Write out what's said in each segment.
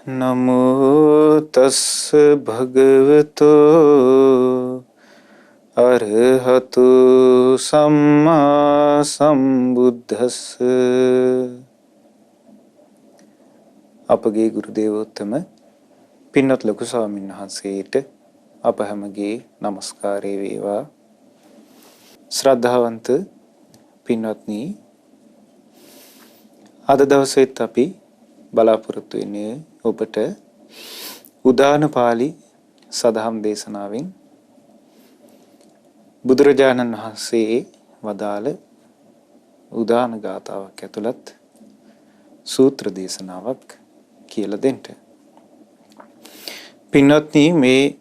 නමෝ තස්ස භගවතෝ අරහතු සම්මා සම්බුද්දස්ස. අපගේ ගුරු දේවෝත්තම පින්වත් ලොකු ස්වාමීන් වහන්සේට අප හැමගේ নমස්කාරය වේවා. ශ්‍රද්ධාවන්ත පින්වත්නි, අද දවසේත් අපි බලාපොරොත්තු වෙන්නේ ඔබට උදාන පාළි සදහම් දේශනාවෙන් බුදුරජාණන් වහන්සේ වදාළ උදාන ගාථාවක් ඇතුළත් සූත්‍ර දේශනාවක් කියලා දෙන්න. පින්වත්නි, මේ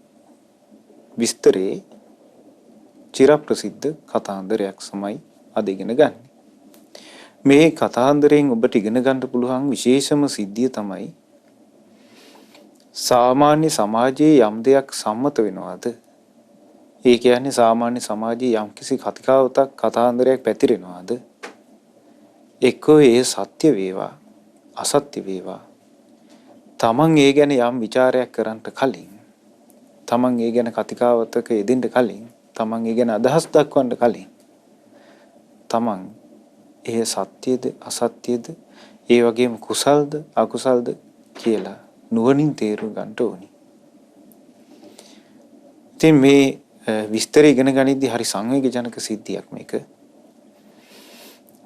විස්තරේ චිරප්‍රසිද්ධ කතාන්දරයක් සමයි අද ඉගෙන ගන්න. මේ කතාන්දරයෙන් ඔබට ඉගෙන ගන්න පුළුවන් විශේෂම සිද්ධිය තමයි සාමාන්‍ය සමාජයේ යම් දෙයක් සම්මත වෙනවාද, ඒ කියන්නේ සාමාන්‍ය සමාජයේ යම් කිසි කතිකාවතක් කතාන්දරයක් පැතිරෙනවාද, එක්කෝ ඒ සත්‍ය වේවා අසත්‍ය වේවා, තමන් ඒ ගැන යම් ਵਿਚාරයක් කරන්නට කලින්, තමන් ඒ ගැන කතිකාවතක යෙදෙන්න කලින්, තමන් ඒ ගැන අදහස් දක්වන්න කලින් තමන් ඒ සත්‍යද අසත්‍යද, ඒ වගේම කුසල්ද අකුසල්ද කියලා නුවණින් තේරුම් ගන්න ඕනි. ඉතින් මේ විස්තර ඉගෙන ගනිද්දී හරි සංවේගජනක සිද්ධියක් මේක.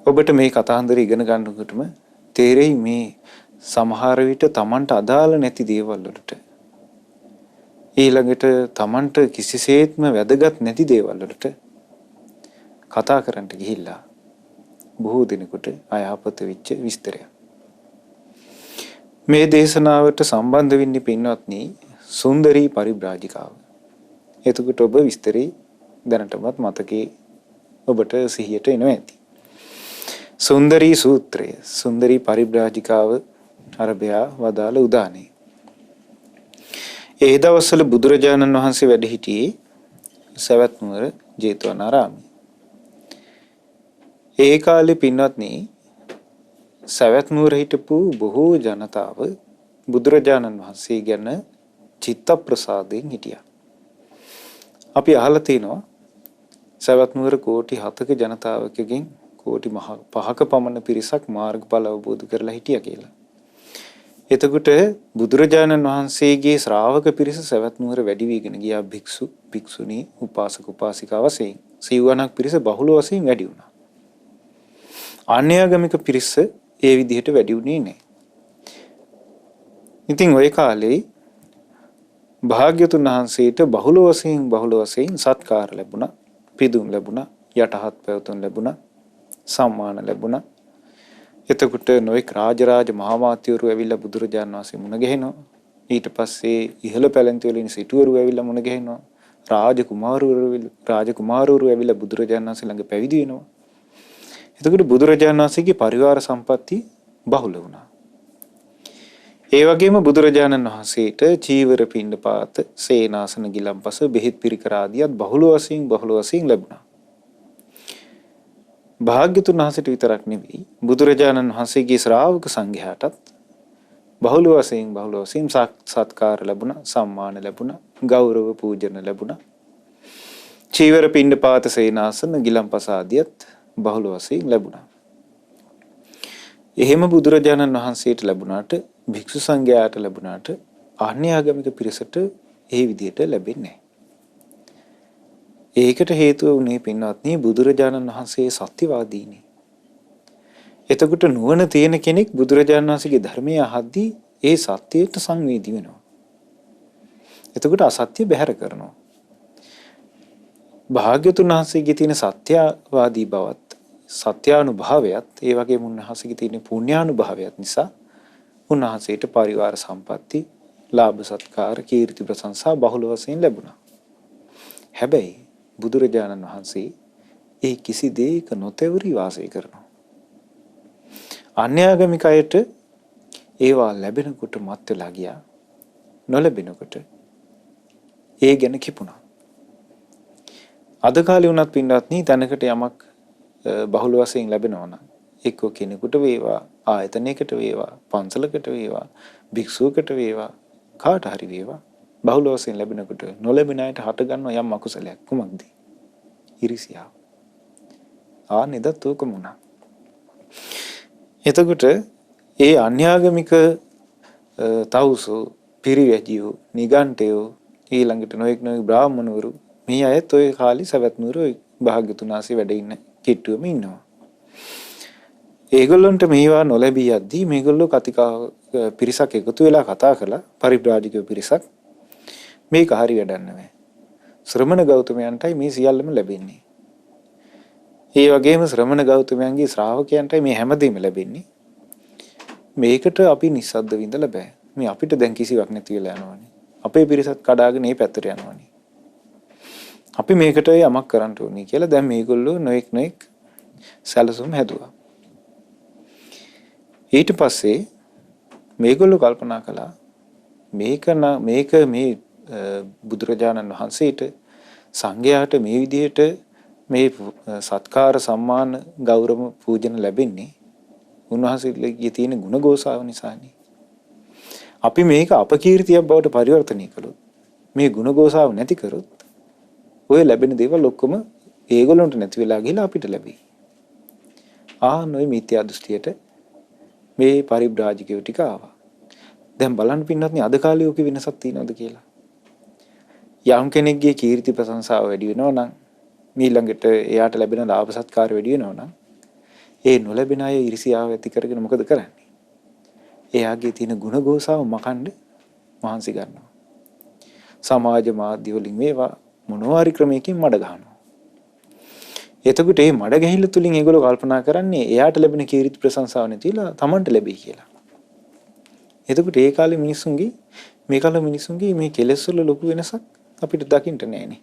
ඔබට මේ කතාන්දරය ඉගෙන ගන්නකොටම තේරෙයි මේ සමහර විට Tamanට අදාළ නැති දේවල් වලට, ඊළඟට Tamanට කිසිසේත්ම වැදගත් නැති දේවල් වලට කතා කරන්න ගිහිල්ලා බොහෝ දිනකට අයහපත වෙච්ච විස්තරයක්. මේ දේශනාවට සම්බන්ධ වෙන්නේ පින්වත්නි සුන්දරී පරිබ්‍රාජිකාව. එතකොට ඔබ විස්තරේ දැනටමත් මතකේ ඔබට සිහියට එනවා ඇති. සුන්දරී සූත්‍රය, සුන්දරී පරිබ්‍රාජිකාව අරබයා වදාළ උදානේ. ඒ දවස්වල බුදුරජාණන් වහන්සේ වැඩ සිටියේ සවැත් නුවර ජේතවනාරාමයේ. ඒ කාලේ පින්වත්නි සවැත් නුවර හිටපු බොහෝ ජනතාව බුදුරජාණන් වහන්සේ ගැන චිත්ත ප්‍රසාදයෙන් හිටියා. අපි අහලා තිනවා සවැත් නුවර කෝටි 7ක ජනතාවකගෙන් කෝටි 5ක පමණ පිරිසක් මාර්ගඵල අවබෝධ කරලා හිටියා කියලා. එතකොට බුදුරජාණන් වහන්සේගේ ශ්‍රාවක පිරිස සවැත් නුවර වැඩි වීගෙන ගියා. භික්ෂු භික්ෂුණී උපාසක උපාසිකා වශයෙන් සිව්වණක් පිරිස බහුල වශයෙන් වැඩි වුණා. අන්‍යාගමික පිරිස ඒ විදිහට වැඩි වුණේ නැහැ. ඉතින් ওই කාලේ භාග්‍යතුන් වහන්සේට බහුල වශයෙන් සත්කාර ලැබුණා, පිදුම් ලැබුණා, යටහත් පැවතුම් ලැබුණා, සම්මාන ලැබුණා. එතකොට නොඑක් රාජරාජ මහාමාත්‍යවරු ඇවිල්ලා බුදුරජාණන් වහන්සේ මුණ ගැහෙනවා. ඊට පස්සේ ඉහළ පැලැන්ති වලින් සිටුවරු ඇවිල්ලා මුණ ගැහෙනවා. රාජකුමාරවරු ඇවිල්ලා බුදුරජාණන් වහන්සේ ළඟ පැවිදි වෙනවා. එතකොට බුදුරජාණන් වහන්සේගේ පරිවාර සම්පatti බහුල වුණා. ඒ වගේම බුදුරජාණන් වහන්සේට චීවර පිණ්ඩපාත, සේනාසන, ගිලම්පස, බෙහෙත් පිරිකර ආදියත් බහුල වශයෙන් ලැබුණා. භාග්‍යතුන් වහන්සේට විතරක් නෙවෙයි බුදුරජාණන් වහන්සේගේ ශ්‍රාවක සංඝයාටත් බහුල වශයෙන් සත්කාර ලැබුණා, සම්මාන ලැබුණා, ගෞරව පූජන ලැබුණා. චීවර පිණ්ඩපාත, සේනාසන, ගිලම්පස ආදියත් බහුල වශයෙන් ලැබුණා. එහෙම බුදුරජාණන් වහන්සේට ලැබුණාට, භික්ෂු සංඝයාට ලැබුණාට අන්‍යාගමික පිරිසට ඒ විදිහට ලැබෙන්නේ නැහැ. ඒකට හේතුව උනේ පින්වත්නි බුදුරජාණන් වහන්සේ සත්‍යවාදීනේ. එතකොට නුවණ තියෙන කෙනෙක් බුදුරජාණන් වහන්සේගේ ධර්මය අහද්දී ඒ සත්‍යයට සංවේදී වෙනවා. එතකොට අසත්‍ය බැහැර කරනවා. භාග්‍යතුන් වහන්සේගේ තියෙන සත්‍යවාදී බවත්, සත්‍යානුභාවයත්, ඒ වගේම උන්වහන්සේගේ තියෙන පුණ්‍යානුභාවයත් නිසා උන්වහන්සේට පරිවාර සම්පatti, ලාභ සත්කාර, කීර්ති ප්‍රශංසා බහුල වශයෙන් ලැබුණා. හැබැයි බුදුරජාණන් වහන්සේ ඒ කිසි දෙයක නොතෙවරි වාසය කරනවා. අන්‍යාගමික අයට ඒවා ලැබෙනකොට මත් වෙලා ගියා. නොලැබෙනකොට ඒ ගැන කිපුණා. අද කාලේ වුණත් පින්වත්නි තැනකට යමක් බහුල වශයෙන් ලැබෙනවා නම් එක්ක කෙනෙකුට වේවා, ආයතනයකට වේවා, පන්සලකට වේවා, භික්ෂුවකට වේවා කාට හරි වේවා බහුල වශයෙන් ලැබෙනකොට නොලැබෙන අයට හට ගන්න යම් අකුසලයක් කුමක්ද? ඉරිසියාව. ආනෙදත් උකම වුණා. එතකොට ඒ අන්‍යාගමික තවුසෝ පිරිවැජියෝ නිගණ්ඨයෝ ඊළඟට නොඑක් බ්‍රාහ්මණවරු මේ අයත් ඔය කාලේ සවැත් නුවර භාග්‍යතුන් වහන්සේ වැඩ ඉන්න කිට්ටුවම ඉන්නවා. ඒගොල්ලන්ට මේවා නොලැබී යද්දී මේගොල්ලෝ කතිකා පිරිසක් එකතු වෙලා කතා කළා පරිබ්‍රාජිකයෝ පිරිසක් මේක හරි වැඩක් නෙවෙයි. ශ්‍රමණ ගෞතමයන්ටයි මේ සියල්ලම ලැබෙන්නේ. ඒ වගේම ශ්‍රමණ ගෞතමයන්ගේ ශ්‍රාවකයන්ටයි මේ හැමදේම ලැබෙන්නේ. මේකට අපි නිස්සද්ද විඳලා බෑ. මේ අපිට දැන් කිසිවක් නැති වෙලා යනවානේ. අපේ පිරිසත් කඩාගෙන මේ පැත්තට යනවානේ. අපි මේකට යමක් කරන්න ඕනේ කියලා දැන් මේගොල්ලෝ නොඑක් සැලසුම් හැදුවා. ඊට පස්සේ මේගොල්ලෝ කල්පනා කළා මේක මේ බුදුරජාණන් වහන්සේට සංඝයාට මේ විදිහට මේ සත්කාර සම්මාන ගෞරව පූජන ලැබෙන්නේ උන්වහන්සේගේ තියෙන ගුණ ගෝසාව නිසානේ. අපි මේක අපකීර්තියක් බවට පරිවර්තනය කළොත් මේ ගුණ ගෝසාව නැති කරොත් ඔය ලැබෙන දේවල් ඔක්කොම ඒගොල්ලන්ට නැති වෙලා ගිහලා අපිට ලැබෙයි. නොයි මිත්‍යා දෘෂ්ටියට මේ පරිබ්‍රාජිකයෝ ටික ආවා. දැන් බලන්න පින්නත්නි අද කාලේ ඔක වෙනසක් තියෙනවද කියලා. යම් කෙනෙක්ගේ කීර්ති ප්‍රශංසාව වැඩි වෙනවා නම් ඊළඟට එයාට ලැබෙන ලාභ සත්කාර වැඩි වෙනවා නම් ඒ නොලැබෙන අය ඉරිසියාව ඇති කරගෙන මොකද කරන්නේ? එයාගේ තියෙන ගුණ ගෝසාව මකන්න මහන්සි ගන්නවා. සමාජ මාධ්‍ය වලින් මේවා මොනවාරි ක්‍රමයකින් මඩ ගන්නවා. එතකොට මේ මඩ ගැහිල්ල තුලින් ඒගොල්ලෝ කල්පනා කරන්නේ එයාට ලැබෙන කීර්ති ප්‍රශංසාව නැතිලා Tamanට ලැබෙයි කියලා. එතකොට ඒ කාලේ මිනිස්සුන්ගේ මේ කාලේ මිනිස්සුන්ගේ මේ කෙලෙස් වල ලොකු වෙනසක් අපිට දකින්න නෑනේ.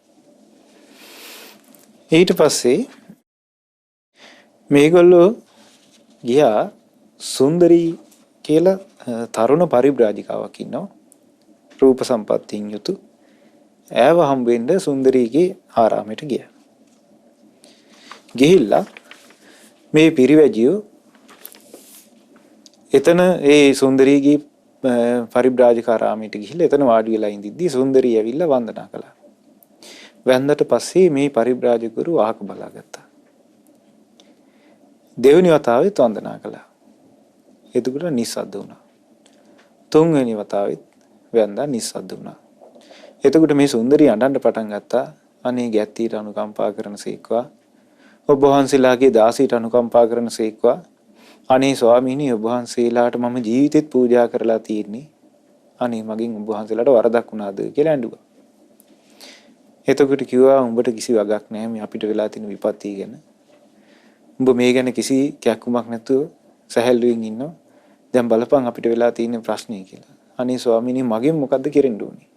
ඊට පස්සේ මේගොල්ලෝ ගියා සුන්දරී කියලා තරුණ පරිබ්‍රාජිකාවක් ඉන්නවා. රූප සම්පත්තියෙන් යුතු. ඈව හම්බෙන්න සුන්දරීගේ ආරාමයට ගියා. ගිහිල්ලා මේ පිරිවැජියෝ එතන ඒ සුන්දරීගේ පරිබ්‍රාජකාරාමයට ගිහිල්ලා එතන වාඩි වෙලා ඉඳිද්දී සුන්දරී ඇවිල්ලා වන්දනා කළා. වැන්දට පස්සේ මේ පරිබ්‍රාජකවරු අහක බලාගත්තා. දෙවෙනි වතාවෙත් වන්දනා කළා. එතකොට නිස්සද්ද වුණා. තුන්වෙනි වතාවෙත් වැන්දා නිස්සද්ද වුණා. එතකොට මේ සුන්දරී අඬන්න පටන් ගත්තා. අනේ ගැත්තීට අනුකම්පා කරනසේක්වා. ඔබ වහන්සේලාගේ දාසීට අනුකම්පා කරනසේක්වා. අනේ ස්වාමීනි ඔබ වහන්සේලාට මම ජීවිතෙත් පූජා කරලා තියෙන්නේ. අනේ මගෙන් ඔබ වහන්සේලාට වරදක් වුණාද කියලා ඇඬුවා. එතකොට කිව්වා උඹට කිසි වගක් නැහැ මේ අපිට වෙලා තියෙන විපත්තිය ගැන. උඹ මේ ගැන කිසි කැක්කුමක් නැතුව සැහැල්ලුවෙන් ඉන්නවා. දැන් බලපන් අපිට වෙලා තියෙන ප්‍රශ්නේ කියලා. අනේ ස්වාමීනි මගෙන් මොකද්ද කෙරෙන්න ඕනේ?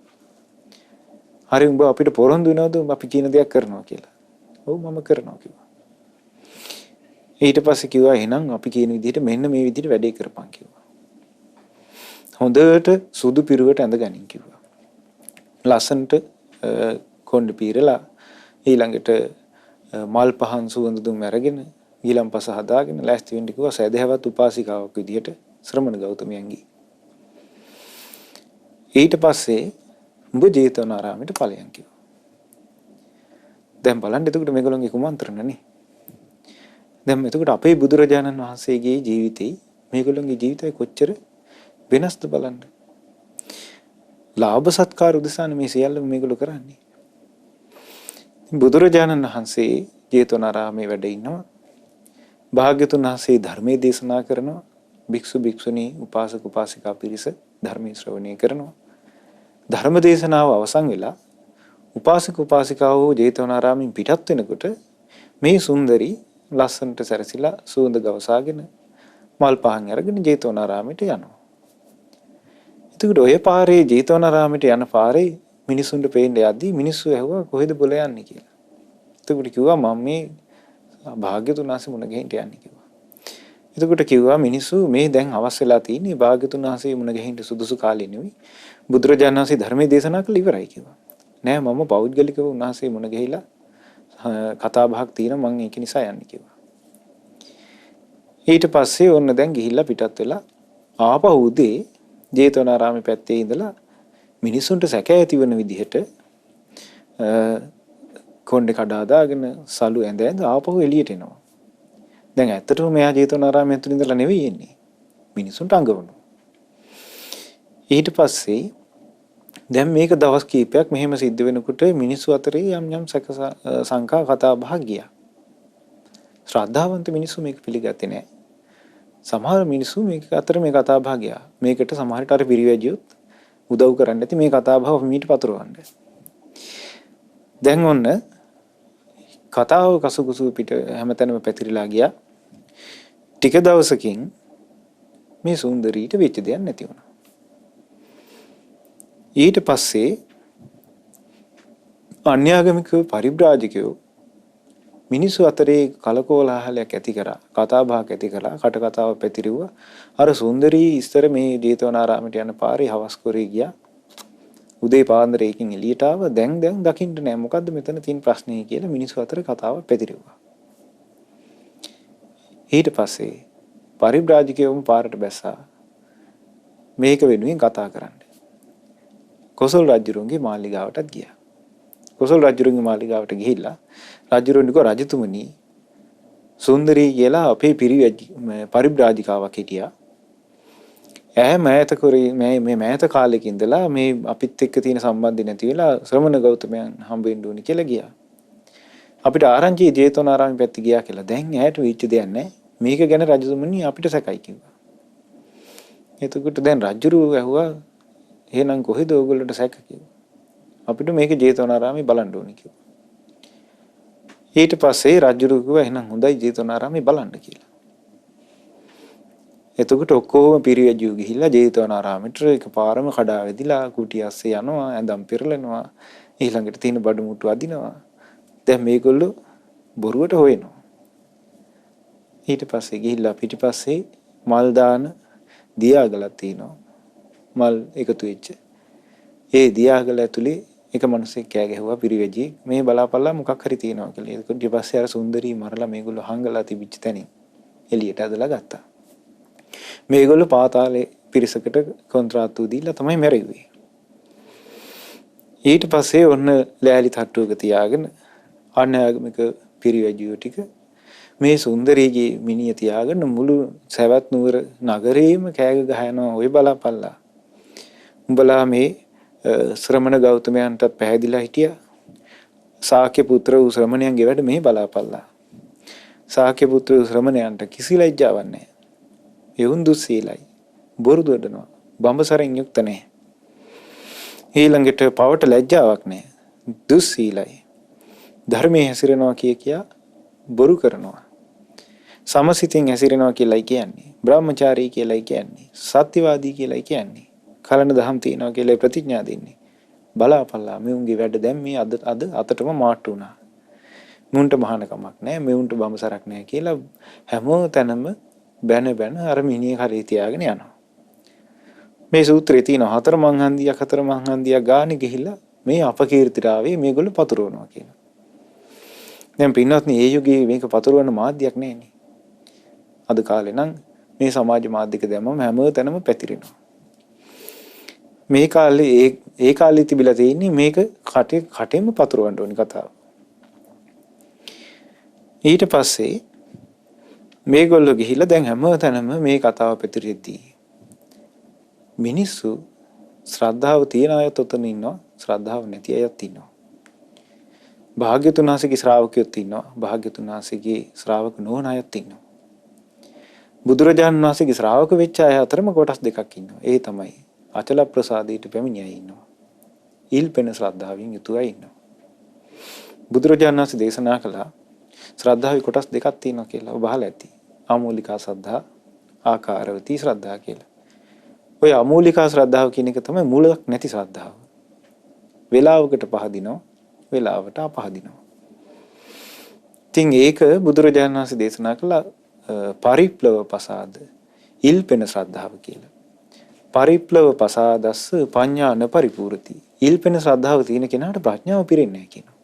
හරි උඹ අපිට පොරොන්දු වෙනවද අපි කියන දේක් කරනවා කියලා? ඔව් මම කරනවා කිව්වා. ඊට පස්සේ කිව්වා එහෙනම් අපි කියන විදිහට මෙන්න මේ විදිහට වැඩේ කරපන් කිව්වා. හොඳට සුදු පිරුවට ඇඳගනින් කිව්වා. ලස්සනට කොණ්ඩ පීරලා ඊළඟට මල් පහන් සුවඳ දුම් අරගෙන ඊළම්පස හදාගෙන ලෑස්ති වෙන්න කිව්වා සෑදහැවත් උපාසිකාවක් විදිහට ශ්‍රමණ ගෞතමයන්ගේ. ඊට පස්සේ උඹ ජේතවනාරාමයට ඵලයන් කිව්වා. දැන් බලන්න එතකොට මේගොල්ලන්ගේ කුමන්ත්‍රණනේ. දැන් එතකොට අපේ බුදුරජාණන් වහන්සේගේ ජීවිතේ මේගොල්ලන්ගේ ජීවිතය කොච්චර වෙනස්ද බලන්න. ලාභ සත්කාර උදෙසානේ මේ සියල්ලම මේගොල්ලෝ කරන්නේ. බුදුරජාණන් වහන්සේ ජේතවනාරාමේ වැඩ ඉන්නවා. භාග්‍යතුන් වහන්සේ ධර්මයේ දේශනා කරනවා. භික්ෂු භික්ෂුණී උපාසක උපාසිකා පිරිස ධර්මයේ ශ්‍රවණය කරනවා. ධර්ම දේශනාව අවසන් වෙලා උපාසක උපාසිකාවෝ ජේතවනාරාමෙන් පිටත් වෙනකොට මේ සුන්දරී ලස්සනට සැරසිලා සුවඳ ගවසාගෙන මල් පහන් අරගෙන ජේතවනාරාමයට යනවා. එතකොට ඔය පාරේ ජේතවනාරාමයට යන පාරේ මිනිසුන්ට පේන්න යද්දී මිනිස්සු ඇහුවා කොහෙද බොල යන්නේ කියලා. එතකොට කිව්වා මම මේ භාග්‍යතුන් වහන්සේ මුණ ගැහින්න යන්නේ කිව්වා. එතකොට කිව්වා මිනිස්සු මේ දැන් අවශ්‍ය වෙලා තියෙන්නේ භාග්‍යතුන් වහන්සේ මුණ ගැහින්න සුදුසු කාලේ නෙවෙයි. බුදුරජාණන් වහන්සේ ධර්මයේ දේශනා කළ ඉවරයි කිව්වා. නෑ මම පෞද්ගලිකව උන්වහන්සේ මුණ ගැහිලා කතා බහක් තියෙනවා මම ඒක නිසා යන්නේ කිව්වා. ඊට පස්සේ ඔන්න දැන් ගිහිල්ලා පිටත් වෙලා ආපහු උදේ ජේතවනාරාමේ පැත්තේ ඉඳලා මිනිසුන්ට සැක ඇති වෙන විදිහට කොණ්ඩේ කඩා දාගෙන සලු ඇඳ ඇඳ ආපහු එළියට එනවා. දැන් ඇත්තටම මෙයා ජේතවනාරාමයේ ඇතුළේ ඉඳලා නෙවෙයි එන්නේ. මිනිසුන්ට අඟවනවා. ඊට පස්සේ දැන් මේක දවස් කීපයක් මෙහෙම සිද්ධ වෙනකොට මිනිස්සු අතරේ යම් යම් සැක සංකා කතා බහ ගියා. ශ්‍රද්ධාවන්ත මිනිස්සු මේක පිළිගත්තේ නැහැ. සමහර මිනිස්සු මේක අතර මේ කතා බහ ගියා. මේකට සමහරට අර පිරිවැජියොත් උදව් කරන්න ඇති මේ කතා බහ මීට පතුරවන්න. දැන් ඔන්න කතාව කසුකුසු පිට හැමතැනම පැතිරිලා ගියා. ටික දවසකින් මේ සුන්දරීට වෙච්ච දෙයක් නැති වුණා. ඊට පස්සේ අන්‍යාගමික පරිබ්‍රාජකයෝ මිනිස්සු අතරේ කලකෝලාහලයක් ඇති කරා, කතා බහක් ඇති කරා, කට කතාව පැතිරුවා. අර සුන්දරී ඉස්තර මේ ජේතවනාරාමයට යන පාරේ හවස් කරේ ගියා. උදේ පාන්දරයකින් එළියට ආව. දැන් දකින්න නෑ මොකද්ද මෙතන තියෙන ප්‍රශ්නේ කියලා මිනිස්සු අතර කතාව පැතිරුවා. ඊට පස්සේ පරිබ්‍රාජකයෝම පාරට බැස්සා මේක වෙනුවෙන් කතා කරන්න. කොසල් රජුරුන්ගේ මාලිගාවටත් ගියා. කොසල් රජුරුන්ගේ මාලිගාවට ගිහිල්ලා රජුරුන් කිව්වා රජතුමනි සුන්දරී කියලා අපේ පරිබ්‍රාජිකාවක් හිටියා. ඇය මෑත කාලෙක ඉඳලා මේ අපිත් එක්ක තියෙන සම්බන්ධය නැති වෙලා ශ්‍රමණ ගෞතමයන් හම්බ වෙන්න ඕනි කියලා ගියා. අපිට ආරංචි ජේතවනාරාමේ පැත්තේ ගියා කියලා. දැන් ඇයට වෙච්ච දෙයක් නැහැ. මේක ගැන රජතුමනි අපිට සැකයි කිව්වා. එතකොට දැන් රජුරු ඇහුවා එහෙනම් කොහෙද ඕගොල්ලන්ට සැක කිව්වා. අපිට මේක ජේතවනාරාමේ බලන්න ඕනි කිව්වා. ඊට පස්සේ රජුරු කිව්වා එහෙනම් හොඳයි ජේතවනාරාමේ බලන්න කියලා. එතකොට ඔක්කොම පිරිවැජියු ගිහිල්ලා ජේතවනාරාමෙට එකපාරම කඩා වැදිලා කුටි ඇස්සේ යනවා, ඇඳම් පෙරලනවා, ඊළඟට තියෙන බඩු මුට්ටු අදිනවා. දැන් මේගොල්ලෝ බොරුවට හොයනවා. ඊට පස්සේ ගිහිල්ලා පිටිපස්සේ මල් දාන දියාගලක් තියෙනවා. මල් එකතු වෙච්ච. ඒ දියාගල ඇතුලේ එක මිනිහෙක් කෑ ගැහුවා පිරිවැජියෙක් මේ බලාපල්ලා මොකක් හරි තියෙනවා කියලා. ඒක ඊට පස්සේ අර සුන්දරී මරලා මේගොල්ලෝ හංගලා තිබිච්ච තැනින් එළියට ඇදලා ගත්තා. මේගොල්ලෝ පාතාලේ පිරිසකට කොන්ත්‍රාත්තු දීලා තමයි මැරෙන්නේ. ඊට පස්සේ ඔන්න ලෑලි තට්ටුවක තියාගෙන අන්‍යාගමික පිරිවැජියෝ ටික මේ සුන්දරීගේ මිනිය තියාගෙන මුළු සවැත් නුවර නගරේම කෑග ගහනවා ඔය බලාපල්ලා. උඹලා මේ ශ්‍රමණ ගෞතමයන්ටත් පැහැදිලා හිටියා. ශාක්‍ය පුත්‍ර වූ ශ්‍රමණයන්ගේ වැඩ මේ බලාපල්ලා. ශාක්‍ය පුත්‍ර වූ ශ්‍රමණයන්ට කිසි ලැජ්ජාවක් නැහැ. එවුන් දුස්සීලයි. බොරු දොඩනවා. බඹසරෙන් යුක්ත නැහැ. ඊළඟට පවට ලැජ්ජාවක් නැහැ. දුස්සීලයි. ධර්මයේ හැසිරෙනවා කියා බොරු කරනවා. සමසිතින් හැසිරෙනවා කියලායි කියන්නේ. බ්‍රහ්මචාරී කියලායි කියන්නේ. සත්‍යවාදී කියලායි කියන්නේ. කලන දහම් තියනවා කියලා ප්‍රතිඥා දෙන්නේ. බලාපල්ලා මෙවුන්ගේ වැඩ දැන් මේ අද අතටම මාට්ටු වුණා. මුන්ට මහානකමක් නැහැ, මෙවුන්ට බඹසරක් නැහැ කියලා හැමෝම තැනම බැන අර මිනිහ කරේ තියාගෙන යනවා. මේ සූත්‍රයේ තියෙන හතර මං හන්දියක් ගානේ ගිහිල්ලා මේ අපකීර්තිරාවේ මේගොල්ලෝ පතුරවනවා කියලා. දැන් පින්වත්නි මේ යුගයේ මේක පතුරවන මාධ්‍යයක් නැහැනේ. අද කාලේ නම් මේ සමාජ මාධ්‍යක දැම්මම හැම තැනම පැතිරෙනවා. මේ කාලේ ඒ කාලේ තිබිලා තියෙන්නේ මේක කටෙන්ම පතුරවන්න ඕනි කතාව. ඊට පස්සේ මේගොල්ලෝ ගිහිල්ලා දැන් හැම තැනම මේ කතාව පැතිරෙද්දී මිනිස්සු ශ්‍රද්ධාව තියන අයත් උතන ඉන්නවා, ශ්‍රද්ධාව නැති අයත් ඉන්නවා. භාග්‍යතුන් වහන්සේගේ ශ්‍රාවකයොත් ඉන්නවා, භාග්‍යතුන් වහන්සේගේ ශ්‍රාවක නොවන අයත් ඉන්නවා. බුදුරජාණන් වහන්සේගේ ශ්‍රාවක වෙච්ච අය අතරම කොටස් දෙකක් ඉන්නවා. ඒ තමයි අචල ප්‍රසාදයට පැමිණි අය ඉන්නවා. ඉල්පෙන ශ්‍රද්ධාවෙන් යුතු අය ඉන්නවා. බුදුරජාණන් වහන්සේ දේශනා කළා ශ්‍රද්ධාවේ කොටස් දෙකක් තියෙනවා කියලා. ඔබ අහලා ඇති. අමූලිකා ශ්‍රද්ධා, ආකාරවතී ශ්‍රද්ධා කියලා. ඔය අමූලිකා ශ්‍රද්ධාව කියන එක තමයි මූලයක් නැති ශ්‍රද්ධාව. වේලාවකට පහදිනවා, වේලාවට අපහදිනවා. ඉතින් ඒක බුදුරජාණන් වහන්සේ දේශනා කළා පරිප්ලව පසාද, ඉල්පෙන ශ්‍රද්ධාව කියලා. පරිප්ලව පසාදස්ස පඤ්ඤා නපරිපූර්ති. ඉල්පෙන ශ්‍රද්ධාව තියෙන කෙනාට ප්‍රඥාව පිරෙන්නේ නැහැ කියනවා.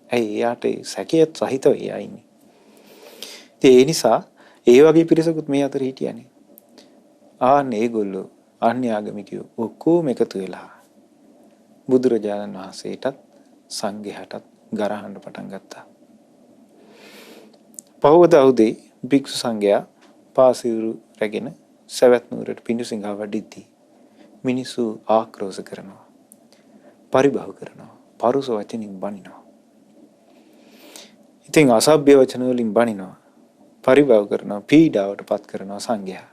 ඇයි එයාට සැකයත් සහිතව එයා ඉන්නේ. ඒ නිසා ඒ වගේ පිරිසකුත් මේ අතර හිටියනේ. ආන්න ඒගොල්ලෝ අන්‍ය ආගමිකයෝ ඔක්කොම එකතු වෙලා බුදුරජාණන් වහන්සේටත් සංඝයාටත් ගරහන්න පටන් ගත්තා. පහවදා උදේ භික්ෂු සංඝයා පාසිරු රැගෙන සවැත් නුවරට පිඬුසිඟා වඩිද්දී මිනිස්සු ආක්‍රෝෂ කරනවා, පරිභව කරනවා, පරුස වචනින් බනිනවා. ඉතින් අසභ්‍ය වචන වලින් බනිනවා, පරිභව කරනවා, පීඩාවට පත් කරනවා සංඝයා.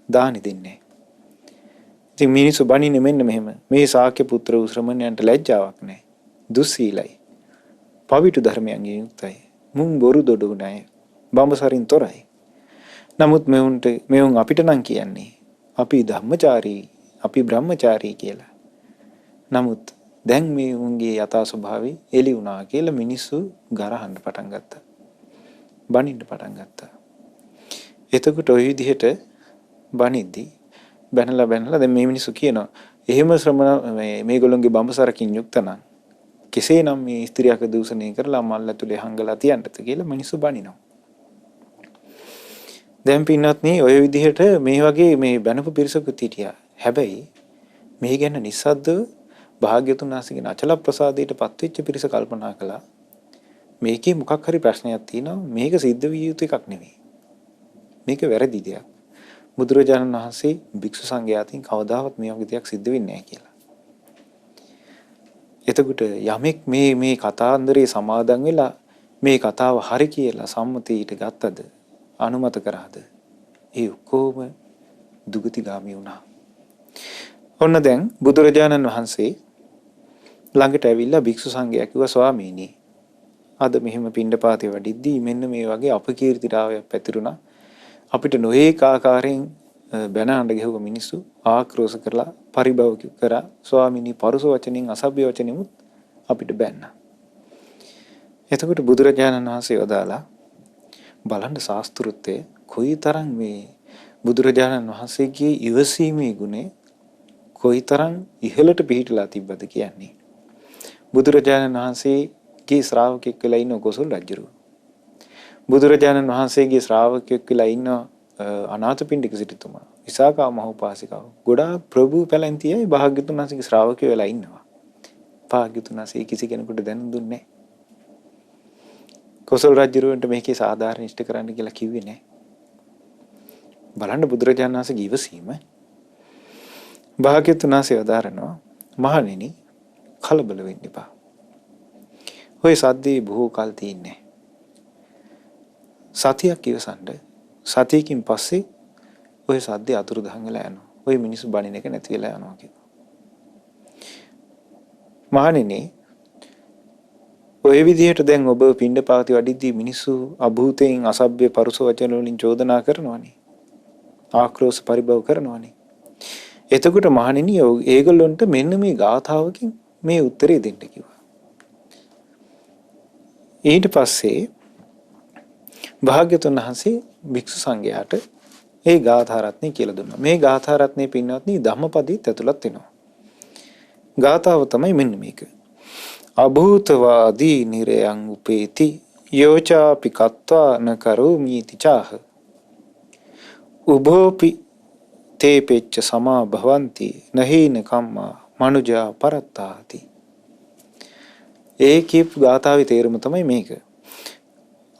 දානි දෙන්නේ. ඉතින් මිනිස්සු බනින්නේ මෙන්න මෙහෙම. මේ ශාක්‍ය පුත්‍ර ශ්‍රමණයන්ට ලැජ්ජාවක් නැහැ. දුස්සීලයි. පවිතු ධර්මයන්ගෙන් යුක්තයි. මුන් බොරු දොඩු නැහැ. බඹසරින් තොරයි. නමුත් මෙවුන් අපිට නම් කියන්නේ අපි ධම්මචාරී, අපි බ්‍රහ්මචාරී කියලා. නමුත් දැන් මේ උන්ගේ යථා ස්වභාවය එළි වුණා කියලා මිනිස්සු ගරහන්න පටන් ගත්තා. බනින්න පටන් ගත්තා. එතකොට ওই විදිහට බනිද්දි බැනලා දැන් මේ මිනිස්සු කියනවා එහෙම ශ්‍රමණ මේගොල්ලෝගේ බඹසරකින් යුක්ත නම් කෙසේනම් මේ ස්ත්‍රියක දූෂණය කරලා මල් ඇතුලේ හංගලා තියන්නද කියලා මිනිස්සු බනිනවා. දැන් පින්වත්නි ඔය විදිහට මේ වගේ මේ බැනපු පිරිසකුත් හිටියා. හැබැයි මේ ගැන නිස්සද්දව භාග්‍යතුන් වහන්සේගේ අචල ප්‍රසාදයට පත්වෙච්ච පිරිස කල්පනා කළා මේකේ මොකක් හරි ප්‍රශ්නයක් තියෙනවා, මේක සිද්ධ විය යුතු එකක් නෙවෙයි, මේක වැරදි දෙයක්. බුදුරජාණන් වහන්සේ භික්ෂු සංඝයාටින් කවදාවත් මේ වගේ දෙයක් සිද්ධ වෙන්නේ නැහැ කියලා. එතකොට යමෙක් මේ කතාන්දරේ සමාදන් වෙලා මේ කතාව හරි කියලා සම්මතීට ගත්තද, අනුමත කරාද, ඒ ඔක්කොම දුගතිගාමී වුණා. ඔන්න දැන් බුදුරජාණන් වහන්සේ ළඟට ඇවිල්ලා භික්ෂු සංඝයා කිව්වා ස්වාමීනි, අද මෙහෙම පිණ්ඩපාතේ වඩිද්දී මෙන්න මේ වගේ අපකීර්තිතාවයක් පැතිරුණා. අපිට නොඒක ආකාරයෙන් බැන අඬ ගැහුව මිනිස්සු ආක්‍රෝෂ කරලා පරිභව කරා. ස්වාමීනි පරුස වචනින් අසභ්‍ය වචනින්ුත් අපිට බැන්නා. එතකොට බුදුරජාණන් වහන්සේ වදාලා බලන්න ශාස්ත්‍රුත්වය කොයිතරම් මේ බුදුරජාණන් වහන්සේගේ ඉවසීමේ ගුණය කොයිතරම් ඉහළට පිහිටලා තිබ්බද කියන්නේ. බුදුරජාණන් වහන්සේගේ ශ්‍රාවකෙක් වෙලා ඉන්න කොසල් රජුරු, බුදුරජාණන් වහන්සේගේ ශ්‍රාවකෙක් වෙලා ඉන්න අනාථපිණ්ඩික සිටුතුමා, විසාකා මහෝපාසිකාව, ගොඩාක් ප්‍රභූ පැලැන්තියයි භාග්‍යතුන් වහන්සේගේ ශ්‍රාවකයෝ වෙලා ඉන්නවා. භාග්‍යතුන් වහන්සේ කිසි කෙනෙකුට දැනුම් දුන්නේ නැහැ. කොසල් රජුරන්ට මේකේ සාධාරණ ඉෂ්ට කරන්න කියලා කිව්වේ නැහැ. බලන්න බුදුරජාණන් වහන්සේගේ ඉවසීම. භාග්‍යතුන් වහන්සේ වදාරනවා මහණෙනි කලබල වෙන්න එපා. ඔය සද්දේ බොහෝ කල් තින්නේ. සතියක් ඉවසන්න. සතියකින් පස්සේ ඔය සද්දේ අතුරුදහන් වෙලා යනවා. ඔය මිනිස්සු බණින එක නැති වෙලා යනවා කියලා. මහණෙනි ඔය විදිහට දැන් ඔබ පිණ්ඩපාතේ වඩිද්දී මිනිස්සු අභූතයෙන් අසභ්‍ය පරුස වචන වලින් චෝදනා කරනවානේ. ආක්‍රෝෂ පරිභව කරනවානේ. එතකොට මහණෙනි ඒගොල්ලොන්ට මෙන්න මේ ගාථාවකින් මේ උත්තරේ දෙන්න කිව්වා. ඊට පස්සේ භාග්‍යතුන් වහන්සේ භික්ෂු සංඝයාට ඒ ගාථා රත්නේ කියලා දුන්නා. මේ ගාථා රත්නේ පින්වත්නි ධම්මපදීත් ඇතුළත් වෙනවා. ගාථාව තමයි මෙන්න මේක. අභූතවාදී නිරයං උපේති යෝචාපි කତ୍වා න කරෝමීති චාහ උභෝපි තේ පෙච්ච සමා භවಂತಿ නහීන කම්මා මනුජා පරත්තාති. ඒ කියපු ගාථාවේ තේරුම තමයි මේක.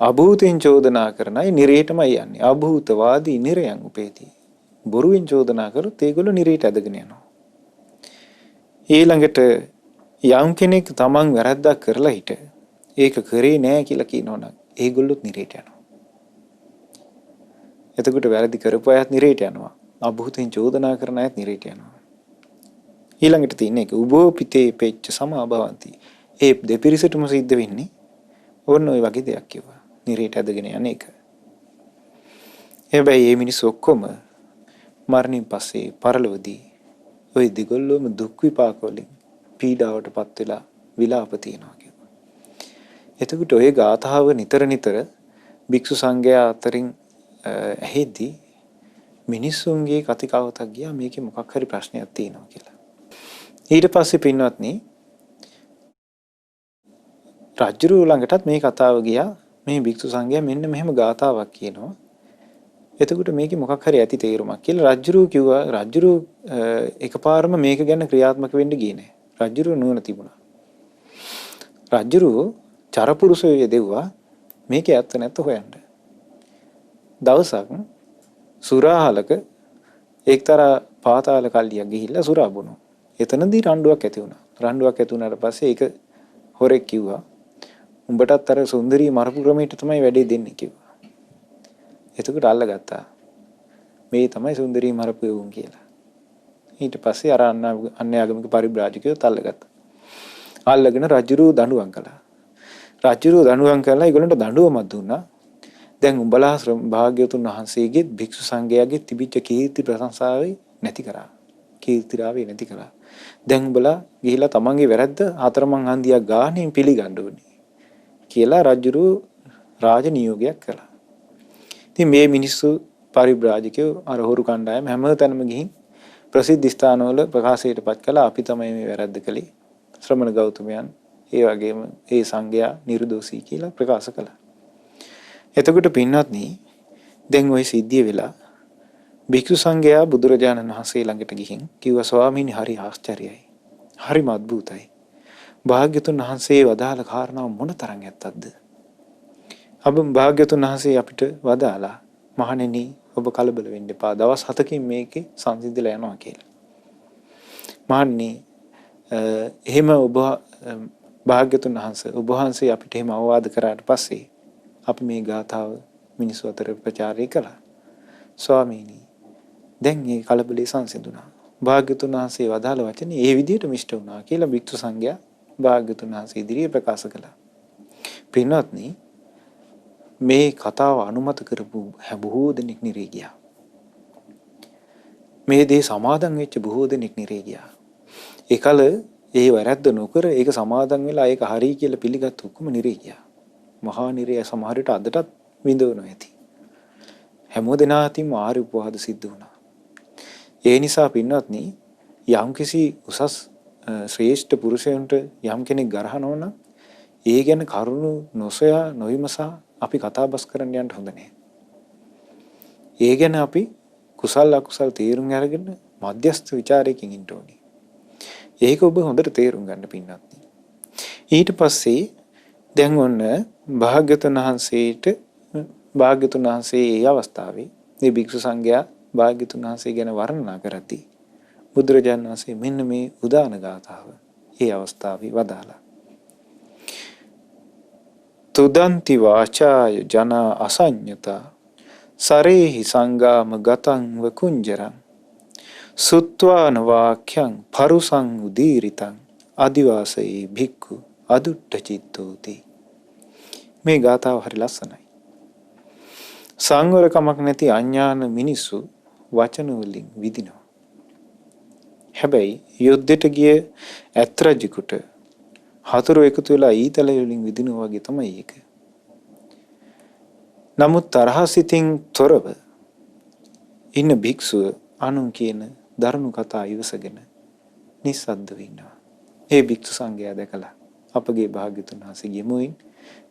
අභූතෙන් චෝදනා කරන අය නිරේටමයි යන්නේ. අභූතවාදී නිරයන් උපේති. බොරුවෙන් චෝදනා කරොත් ඒගොල්ලෝ නිරේට ඇදගෙන යනවා. ඊළඟට යම් කෙනෙක් තමන් වැරද්දක් කරලා හිට ඒක කරේ නෑ කියලා කියනවනම් ඒගොල්ලොත් නිරේට යනවා. එතකොට වැරදි කරපු අයත් නිරේට යනවා. අභූතෙන් චෝදනා කරන අයත් නිරේට යනවා. ඊළඟට තියෙන එක උභෝපිතේ පෙච්ච සමාභවಂತಿ. ඒ දෙපිරිසටම සිද්ධ වෙන්නේ ඕන ඔය වගේ දෙයක් කිව්වා. නිරේට ඇදගෙන යන එක. හැබැයි මේ මිනිස්සු ඔක්කොම මරණින් පස්සේ පරලොවදී ওই දෙගොල්ලෝම දුක් විපාක වලින් පීඩාවටපත් වෙලා විලාප තියනවා කිව්වා. එතකොට ඔය ගාථාව නිතර භික්ෂු සංඝයා අතරින් ඇහෙද්දී මිනිස්සුන්ගේ කතිකාවතක් ගියා මේකේ මොකක් හරි ප්‍රශ්නයක් තියෙනවා කියලා. ඊට පස්සේ පින්වත්නි රජුරු ළඟටත් මේ කතාව ගියා. මේ භික්ෂු සංඝයා මෙන්න මෙහෙම ගාථාවක් කියනවා. එතකොට මේකේ මොකක් හරි ඇති තේරුමක් කියලා රජුරු කිව්වා. රජුරු එකපාරම මේක ගැන ක්‍රියාත්මක වෙන්න ගියේ නෑ. රජුරු නුවණ තිබුණා. රජුරු චරපුරුෂය යෙදුවා මේකේ ඇත්ත නැත්ත හොයන්න. දවසක් සුරාහලක එක්තරා පාතාල කල්ලියක් ගිහිල්ලා සුරා බොනවා. එතනදී රණ්ඩුවක් ඇති වුණා. රණ්ඩුවක් ඇති වුණාට පස්සේ ඒක හොරෙක් කිව්වා උඹටත් අර සුන්දරී මරපු ක්‍රමයට තමයි වැඩේ දෙන්නේ කිව්වා. එතකොට අල්ලගත්තා. මේ තමයි සුන්දරී මරපු යෝගුන් කියලා. ඊට පස්සේ අර අන්‍යාගමික පරිබ්‍රාජකයෝ අල්ලගත්තා. අල්ලගෙන රජුරු දඬුවම් කළා. රජුරු දඬුවම් කළා ඒගොල්ලන්ට දඬුවමක් දුන්නා. දැන් උඹලා භාග්‍යවතුන් වහන්සේගේ භික්ෂු සංඝයාගේ තිබිච්ච කීර්ති ප්‍රශංසාවේ නැති කරා. කීර්තිරාවේ නැති කරා. දැන් උඹලා ගිහිලා තමන්ගේ වැරද්ද හතරමං හන්දියක් ගානේ පිළිගන්න ඕනේ කියලා රජුරු රාජ නියෝගයක් කළා. ඉතින් මේ මිනිස්සු පරිබ්‍රාජකයෝ අර හොරු කණ්ඩායම හැමතැනම ගිහින් ප්‍රසිද්ධ ස්ථානවල ප්‍රකාශයටපත් කළා අපි තමයි මේ වැරද්ද කළේ. ශ්‍රමණ ගෞතමයන් ඒ වගේම ඒ සංඝයා නිර්දෝෂී කියලා ප්‍රකාශ කළා. එතකොට පින්වත්නි දැන් ওই සිද්ධිය වෙලා භික්ෂු සංඝයා බුදුරජාණන් වහන්සේ ළඟට ගිහින් කිව්වා ස්වාමීනි හරි ආශ්චර්යයි. හරිම අద్භූතයි. භාග්‍යතුන් වහන්සේ වදාළ කාරණාව මොන තරම් ඇත්තක්ද? අප භාග්‍යතුන් වහන්සේ අපිට වදාලා මහණෙනි ඔබ කලබල වෙන්න එපා. දවස් 7කින් මේකේ සංසිඳිලා යනවා කියලා. මහණෙනි එහෙම ඔබ භාග්‍යතුන් වහන්සේ ඔබ වහන්සේ අපිට එහෙම අවවාද කරාට පස්සේ අපි මේ ගාථාව මිනිස්සු අතර ප්‍රචාරය කළා. ස්වාමීනි දැන් මේ කලබලේ සංසිඳුණා. භාග්‍යතුන් වහන්සේ වදාළ වචනේ ඒ විදිහට මිෂ්ඨ වුණා කියලා භික්ෂු සංඝයා භාග්‍යතුන් වහන්සේ ඉදිරියේ ප්‍රකාශ කළා. පින්වත්නි මේ කතාව අනුමත කරපු බොහෝ දෙනෙක් නිරේ ගියා. මේ දේ සමාදන් වෙච්ච බොහෝ දෙනෙක් නිරේ ගියා. ඒකල ඒ වැරද්ද නොකර ඒක සමාදන් වෙලා ඒක හරි කියලා පිළිගත් ඔක්කොම නිරේ ගියා. මහා නිරය සමහර විට අදටත් විඳවනවා ඇති. හැමෝ දෙනා අතින් ආර්ය උපවාද සිද්ධ වුණා. ඒ නිසා පින්වත්නි යම්කිසි උසස් ශ්‍රේෂ්ඨ පුරුෂයන්ට යම් කෙනෙක් ගරහනවා නම් ඒ ගැන කරුණු නොසොයා නොවිමසා අපි කතාබස් කරන්න යන්න හොඳ නැහැ. ඒ ගැන අපි කුසල් අකුසල් තේරුම් අරගෙන මධ්‍යස්ථ ਵਿਚාරයකින් ඉන්න ඕනේ. ඒක ඔබ හොඳට තේරුම් ගන්න පින්වත්නි. ඊට පස්සේ දැන් ඔන්න භාග්‍යවතුන් වහන්සේ ඒ අවස්ථාවේ මේ භික්ෂු සංඝයා භාග්‍යවතුන් වහන්සේ ගැන වර්ණනා කරද්දී බුදුරජාණන් වහන්සේ මෙන්න මේ උදාන ගාථාව ඒ අවස්ථාවේ වදාලා. තුදන්ති වාචාය ජනා අසඤ්ඤතා සරේහි සංගාම ගතං වකුංජරං සුත්වාන වාක්‍යං පරුසං උදීරිතං අදිවාසයේ භික්ඛු අදුට්ඨ චිත්තෝති. මේ ගාථාව හරි ලස්සනයි. සංවරකමක් නැති අඥාන මිනිස්සු වචන වලින් විදිනවා. හැබැයි යුද්ධයට ගිය ඇත්රජිකුට හතුරු එකතු වෙලා ඊතල වලින් විදිනවා වගේ තමයි ඒක. නමුත් තරහ සිතින් තොරව ඉන්න භික්ෂුව අනුන් කියන දරුණු කතා ඉවසගෙන නිස්සද්දව ඉන්නවා. ඒ භික්ෂු සංඝයා දැකලා අපගේ භාග්‍යතුන් වහන්සේගේ මුවින්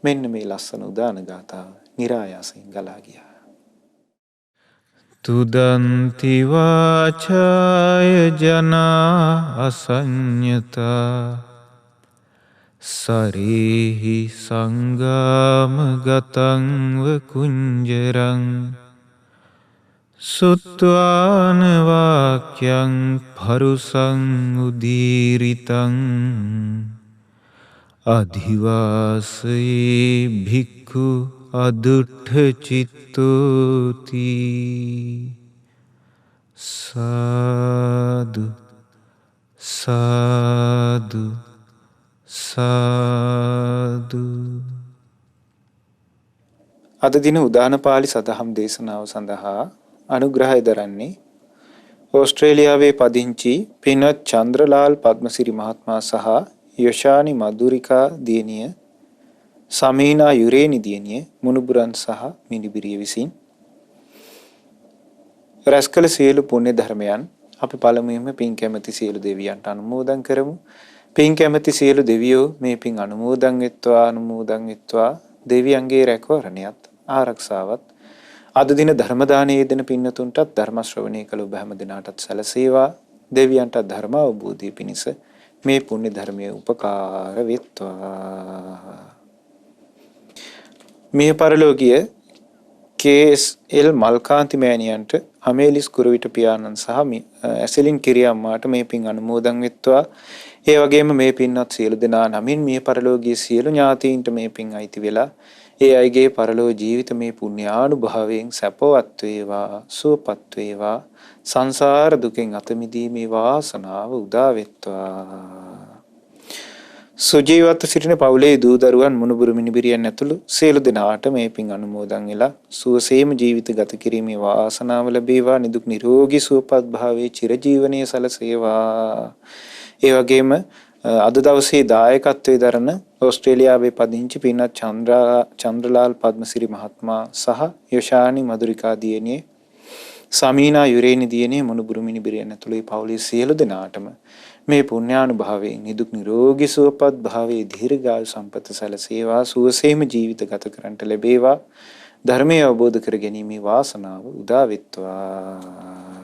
මෙන්න මේ ලස්සන උදාන ගාථාව නිරායාසයෙන් ගලා ගියා. තුදන්ති වාචාය ජනා අසඤ්ඤතා සරේහි සංගාම ගතං වකුංජරං සුත්වාන වාක්‍යං පරුසං උදීරිතං අධිවාසයේ භික්ඛු අදුට්ඨ චිත්තෝති. සාදු සාදු සාදු. අද දින උදාන පාළි සදහම් දේශනාව සඳහා අනුග්‍රහය දරන්නේ ඕස්ට්‍රේලියාවේ පදිංචි පින්වත් චන්ද්‍රලාල් පද්මසිරි මහත්මයා සහ යොෂානි මදුරිකා දියණිය සමීනා යුරේනි දියණිය මුණුබුරන් සහ මිනිබිරිය විසින් රැස්කල සියලු පුණ්‍ය ධර්මයන් අපි පළමුවෙන්ම පින් කැමැති සියලු දෙවියන්ට අනුමෝදන් කරමු. පින් කැමැති සියලු දෙවියෝ මේ පින් අනුමෝදන් වෙත්වා දෙවියන්ගේ රැකවරණයත් ආරක්ෂාවත් අද දින ධර්ම දානයේ දෙන පින්නතුන්ටත් ධර්ම ශ්‍රවණය කළ ඔබ හැම දිනාටත් සැලසේවා. දෙවියන්ට ධර්ම අවබෝධය පිණිස මේ පුණ්‍ය ධර්මයේ උපකාර වෙත්වා. මේ පරලෝකීය KSL මල්කාන්ති මෑණියන්ට අමේලිස් කුරුවිට පියාණන් සහ ඇසලින් කිරියම්මාට මේ පින් අනුමෝදන් වෙත්වා. ඒ වගේම මේ පින්වත් සියලු දෙනා නමින් මේ පරලෝකීය සියලු ඥාතීන්ට මේ පින් අයිති වෙලා ඒ අයගේ පරලෝ ජීවිත මේ පුණ්‍යානුභවයෙන් සැපවත් වේවා, සුවපත් වේවා, සංසාර දුකෙන් අත මිදීමේ වාසනාව උදා වෙත්වා. සුජීවත්ව සිටින පවුලේ දූ දරුවන් මුණුබුරු මිනිබිරියන් ඇතුළු සියලු දෙනාට මේ පින් අනුමෝදන් වෙලා සුවසේම ජීවිත ගත කිරීමේ වාසනාව ලැබේවා. නිදුක් නිරෝගී සුවපත් භාවයේ චිරජීවනයේ සැලසේවා. ඒ වගේම අද දවසේ දායකත්වයේ දරන ඕස්ට්‍රේලියාවේ පදිංචි පින්වත් චන්ද්‍රලාල් පද්මසිරි මහත්මයා සහ යොෂානි මధుරිකා දියණිය සමීනා යුරේනි දියණිය මුණුබුරු මිනිබිරියන් ඇතුළේ පවුලේ සියලු දෙනාටම මේ පුණ්‍යානුභාවයෙන් නිදුක් නිරෝගී සුවපත් භාවයේ දීර්ඝායු සම්පත සැලසේවා. සුවසේම ජීවිත ගත කරන්නට ලැබේවා. ධර්මය අවබෝධ කර ගැනීමේ වාසනාව උදා වෙත්වා.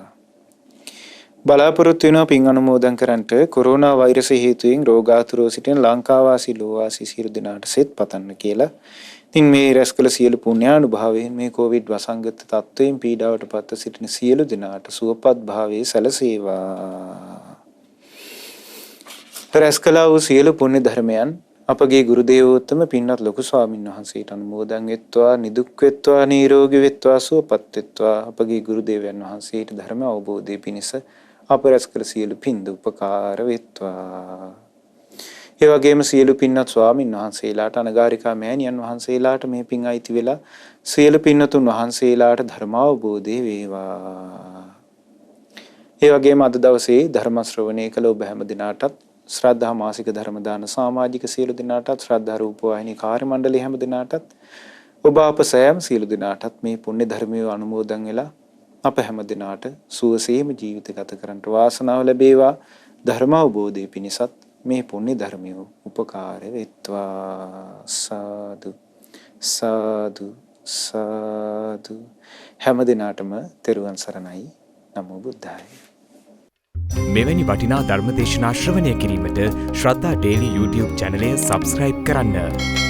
බලාපොරොත්තු වෙනවා පින් අනුමෝදන් කරන්නට කොරෝනා වෛරසය හේතුවෙන් රෝගාතුරව සිටින ලංකාවාසී ලෝවාසී සියලු දෙනාට සෙත් පතන්න කියලා. ඉතින් මේ රැස් කළ සියලු පුණ්‍යානුභාවයෙන් මේ කොවිඩ් වසංගත තත්ත්වයෙන් පීඩාවට පත්ව සිටින සියලු දෙනාට සුවපත් භාවයේ සැලසේවා. රැස් කළා වූ සියලු පුණ්‍ය ධර්මයන් අපගේ ගුරු දේවෝත්තම පින්වත් ලොකු ස්වාමීන් වහන්සේට අනුමෝදන් වෙත්වා. නිදුක් වෙත්වා, නිරෝගී වෙත්වා, සුවපත් වෙත්වා. අපගේ ගුරු දේවයන් වහන්සේට ධර්ම අවබෝධය පිණිස අප රැස් කළ සියලු පින්ද උපකාර වෙත්වා. ඒ වගේම සියලු පින්වත් ස්වාමීන් වහන්සේලාට අනගාരികා මෑණියන් වහන්සේලාට මේ පින් අයිති වෙලා සියලු පින්නතුන් වහන්සේලාට ධර්ම අවබෝධය වේවා. ඒ වගේම අද දවසේ ධර්ම ශ්‍රවණය කළ ඔබ හැම දිනාටත් ශ්‍රද්ධා මාසික ධර්ම දාන සමාජික සියලු දෙනාටත් ශ්‍රද්ධා රූප ዋහිනී කාර්ය මණ්ඩලයේ හැම දෙනාටත් ඔබ අප සෑම සියලු දෙනාටත් මේ පුණ්‍ය ධර්මයේ අනුමෝදන් වෙලා අප හැම දිනාට සුවසේම ජීවිත ගත කරන්නට වාසනාව ලැබේවා. ධර්ම අවබෝධය පිණිසත් මේ පුණ්‍ය ධර්මයේ උපකාර වෙත්වා. සාදු සාදු සාදු. හැම දිනාටම තෙරුවන් සරණයි. නමෝ බුද්ධාය. මෙවැනි වටිනා ධර්මදේශනා ශ්‍රවණය කිරීමට ශ්‍රද්ධා ඩේලි YouTube චැනලය සබස්ක්‍රයිබ් කරන්න.